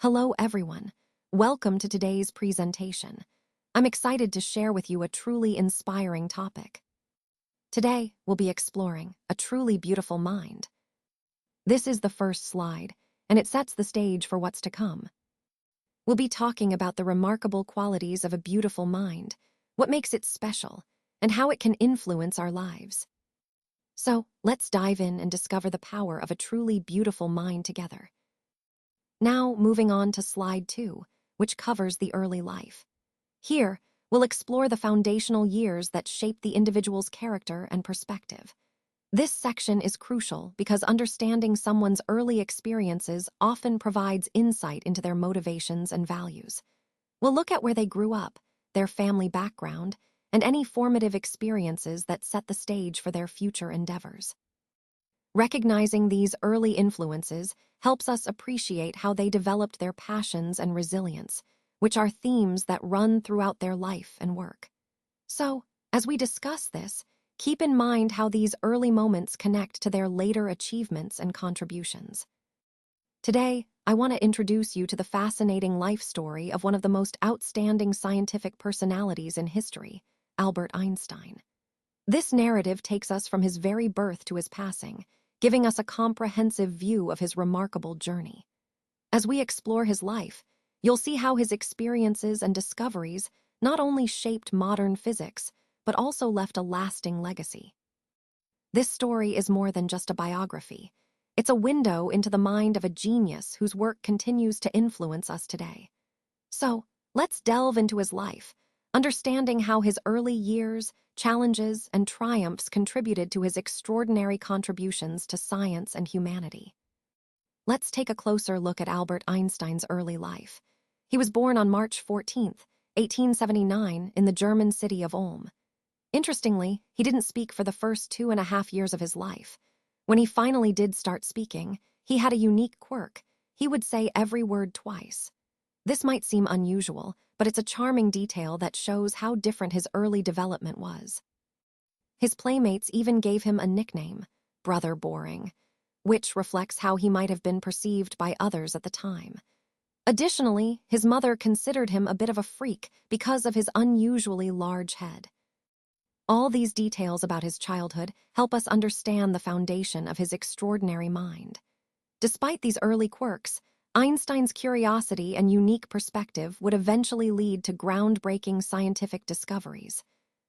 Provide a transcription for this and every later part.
Hello, everyone. Welcome to today's presentation. I'm excited to share with you a truly inspiring topic. Today, we'll be exploring a truly beautiful mind. This is the first slide, and it sets the stage for what's to come. We'll be talking about the remarkable qualities of a beautiful mind, what makes it special, and how it can influence our lives. So, let's dive in and discover the power of a truly beautiful mind together. Now, moving on to slide 2, which covers the early life. Here, we'll explore the foundational years that shape the individual's character and perspective. This section is crucial because understanding someone's early experiences often provides insight into their motivations and values. We'll look at where they grew up, their family background, and any formative experiences that set the stage for their future endeavors. Recognizing these early influences helps us appreciate how they developed their passions and resilience, which are themes that run throughout their life and work. So, as we discuss this, keep in mind how these early moments connect to their later achievements and contributions. Today, I want to introduce you to the fascinating life story of one of the most outstanding scientific personalities in history, Albert Einstein. This narrative takes us from his very birth to his passing, giving us a comprehensive view of his remarkable journey. As we explore his life, you'll see how his experiences and discoveries not only shaped modern physics, but also left a lasting legacy. This story is more than just a biography. It's a window into the mind of a genius whose work continues to influence us today. So, let's delve into his life, understanding how his early years, challenges, and triumphs contributed to his extraordinary contributions to science and humanity. Let's take a closer look at Albert Einstein's early life. He was born on March 14, 1879, in the German city of Ulm. Interestingly, he didn't speak for the first 2.5 years of his life. When he finally did start speaking, he had a unique quirk. He would say every word twice. This might seem unusual, but it's a charming detail that shows how different his early development was. His playmates even gave him a nickname, Brother Boring, which reflects how he might have been perceived by others at the time. Additionally, his mother considered him a bit of a freak because of his unusually large head. All these details about his childhood help us understand the foundation of his extraordinary mind. Despite these early quirks, Einstein's curiosity and unique perspective would eventually lead to groundbreaking scientific discoveries.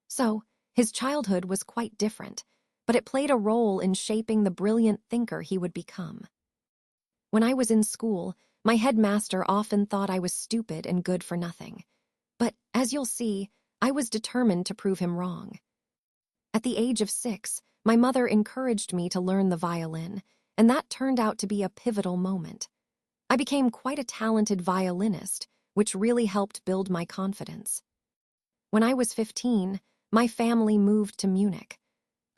So, his childhood was quite different, but it played a role in shaping the brilliant thinker he would become. When I was in school, my headmaster often thought I was stupid and good for nothing. But, as you'll see, I was determined to prove him wrong. At the age of 6, my mother encouraged me to learn the violin, and that turned out to be a pivotal moment. I became quite a talented violinist, which really helped build my confidence. When I was 15, my family moved to Munich.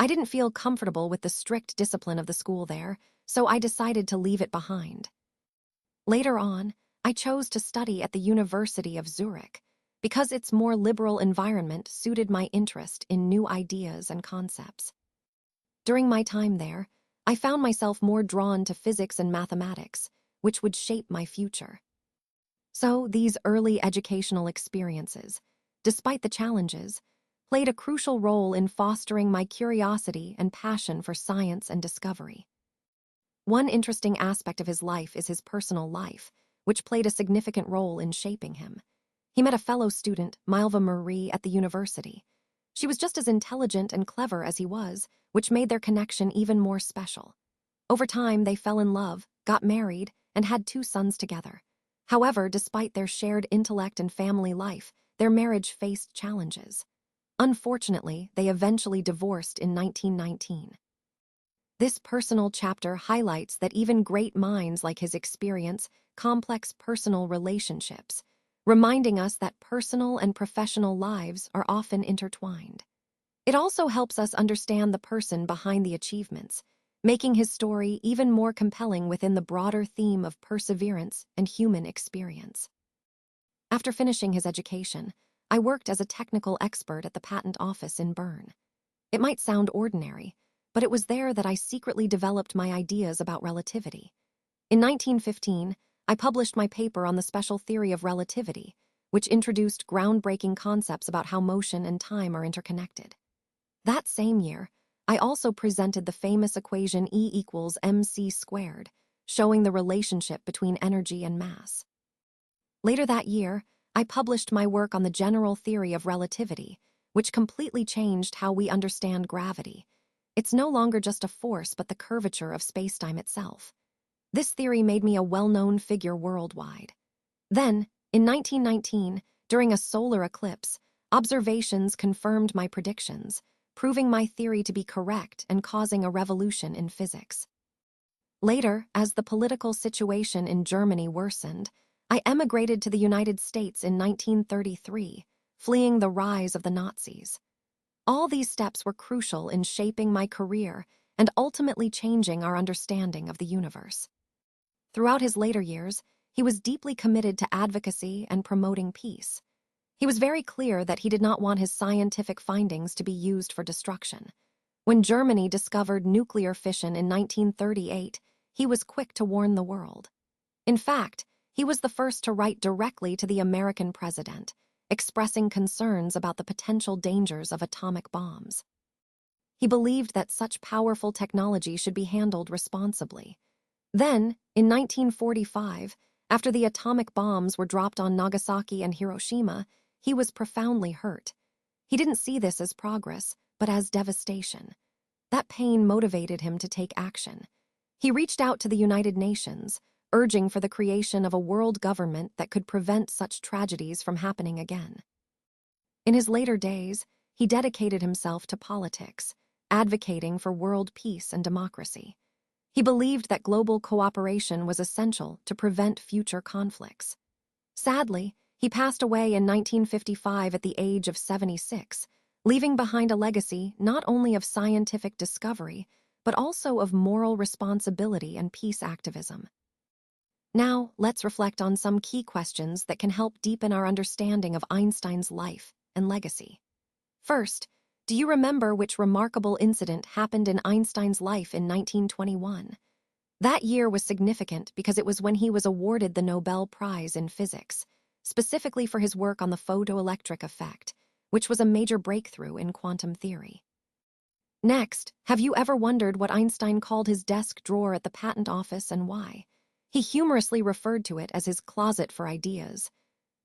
I didn't feel comfortable with the strict discipline of the school there, so I decided to leave it behind. Later on, I chose to study at the University of Zurich because its more liberal environment suited my interest in new ideas and concepts. During my time there, I found myself more drawn to physics and mathematics, which would shape my future. So these early educational experiences, despite the challenges, played a crucial role in fostering my curiosity and passion for science and discovery. One interesting aspect of his life is his personal life, which played a significant role in shaping him. He met a fellow student, Milva Marie, at the university. She was just as intelligent and clever as he was, which made their connection even more special. Over time, they fell in love, got married, and had 2 sons together. However, despite their shared intellect and family life, their marriage faced challenges. Unfortunately, they eventually divorced in 1919. This personal chapter highlights that even great minds like his experience complex personal relationships, reminding us that personal and professional lives are often intertwined. It also helps us understand the person behind the achievements, making his story even more compelling within the broader theme of perseverance and human experience. After finishing his education, I worked as a technical expert at the patent office in Bern. It might sound ordinary, but it was there that I secretly developed my ideas about relativity. In 1915, I published my paper on the special theory of relativity, which introduced groundbreaking concepts about how motion and time are interconnected. That same year, I also presented the famous equation E equals mc squared, showing the relationship between energy and mass. Later that year, I published my work on the general theory of relativity, which completely changed how we understand gravity. It's no longer just a force but the curvature of spacetime itself. This theory made me a well-known figure worldwide. Then, in 1919, during a solar eclipse, observations confirmed my predictions, proving my theory to be correct and causing a revolution in physics. Later, as the political situation in Germany worsened, I emigrated to the United States in 1933, fleeing the rise of the Nazis. All these steps were crucial in shaping my career and ultimately changing our understanding of the universe. Throughout his later years, he was deeply committed to advocacy and promoting peace. He was very clear that he did not want his scientific findings to be used for destruction. When Germany discovered nuclear fission in 1938, he was quick to warn the world. In fact, he was the first to write directly to the American president, expressing concerns about the potential dangers of atomic bombs. He believed that such powerful technology should be handled responsibly. Then, in 1945, after the atomic bombs were dropped on Nagasaki and Hiroshima, he was profoundly hurt. He didn't see this as progress, but as devastation. That pain motivated him to take action. He reached out to the United Nations, urging for the creation of a world government that could prevent such tragedies from happening again. In his later days, he dedicated himself to politics, advocating for world peace and democracy. He believed that global cooperation was essential to prevent future conflicts. Sadly, he passed away in 1955 at the age of 76, leaving behind a legacy not only of scientific discovery, but also of moral responsibility and peace activism. Now, let's reflect on some key questions that can help deepen our understanding of Einstein's life and legacy. First, do you remember which remarkable incident happened in Einstein's life in 1921? That year was significant because it was when he was awarded the Nobel Prize in Physics, specifically for his work on the photoelectric effect, which was a major breakthrough in quantum theory. Next, have you ever wondered what Einstein called his desk drawer at the patent office and why? He humorously referred to it as his closet for ideas,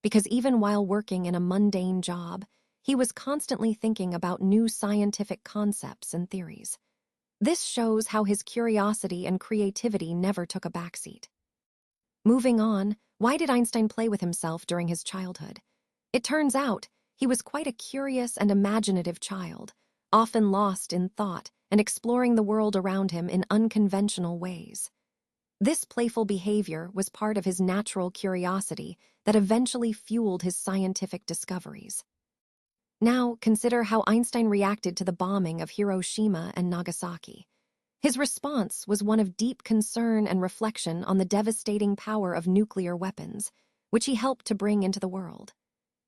because even while working in a mundane job, he was constantly thinking about new scientific concepts and theories. This shows how his curiosity and creativity never took a backseat. Moving on, why did Einstein play with himself during his childhood? It turns out, he was quite a curious and imaginative child, often lost in thought and exploring the world around him in unconventional ways. This playful behavior was part of his natural curiosity that eventually fueled his scientific discoveries. Now, consider how Einstein reacted to the bombing of Hiroshima and Nagasaki. His response was one of deep concern and reflection on the devastating power of nuclear weapons, which he helped to bring into the world.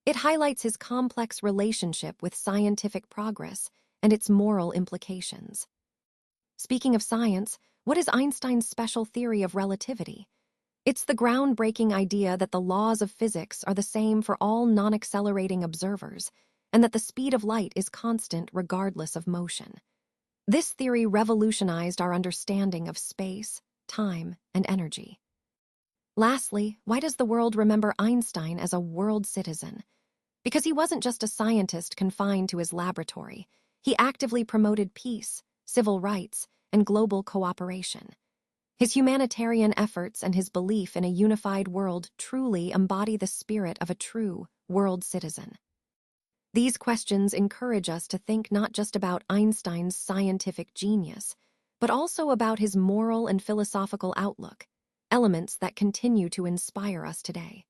It highlights his complex relationship with scientific progress and its moral implications. Speaking of science, what is Einstein's special theory of relativity? It's the groundbreaking idea that the laws of physics are the same for all non-accelerating observers, and that the speed of light is constant regardless of motion. This theory revolutionized our understanding of space, time, and energy. Lastly, why does the world remember Einstein as a world citizen? Because he wasn't just a scientist confined to his laboratory. He actively promoted peace, civil rights, and global cooperation. His humanitarian efforts and his belief in a unified world truly embody the spirit of a true world citizen. These questions encourage us to think not just about Einstein's scientific genius, but also about his moral and philosophical outlook, elements that continue to inspire us today.